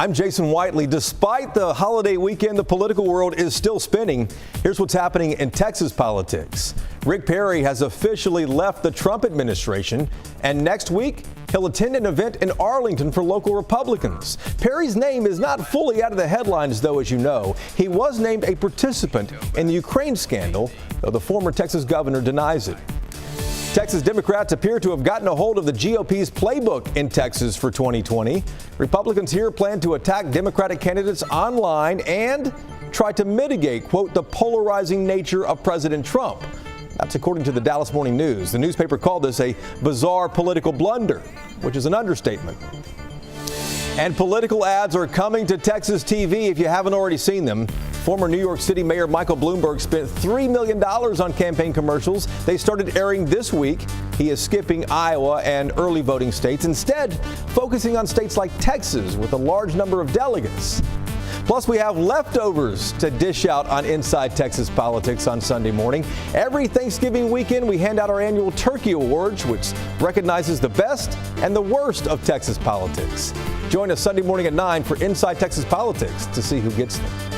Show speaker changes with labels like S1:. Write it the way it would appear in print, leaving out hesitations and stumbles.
S1: I'm Jason Whiteley. Despite the holiday weekend, the political world is still spinning. Here's what's happening in Texas politics. Rick Perry has officially left the Trump administration, and next week he'll attend an event in Arlington for local Republicans. Perry's name is not fully out of the headlines, though, as you know. He was named a participant in the Ukraine scandal, though the former Texas governor denies it. Texas Democrats appear to have gotten a hold of the GOP's playbook in Texas for 2020. Republicans here plan to attack Democratic candidates online and try to mitigate, quote, the polarizing nature of President Trump. That's according to the Dallas Morning News. The newspaper called this a bizarre political blunder, which is an understatement. And political ads are coming to Texas TV if you haven't already seen them. Former New York City Mayor Michael Bloomberg spent $3 million on campaign commercials. They started airing this week. He is skipping Iowa and early voting states, instead focusing on states like Texas with a large number of delegates. Plus, we have leftovers to dish out on Inside Texas Politics on Sunday morning. Every Thanksgiving weekend, we hand out our annual Turkey Awards, which recognizes the best and the worst of Texas politics. Join us Sunday morning at 9 for Inside Texas Politics to see who gets them.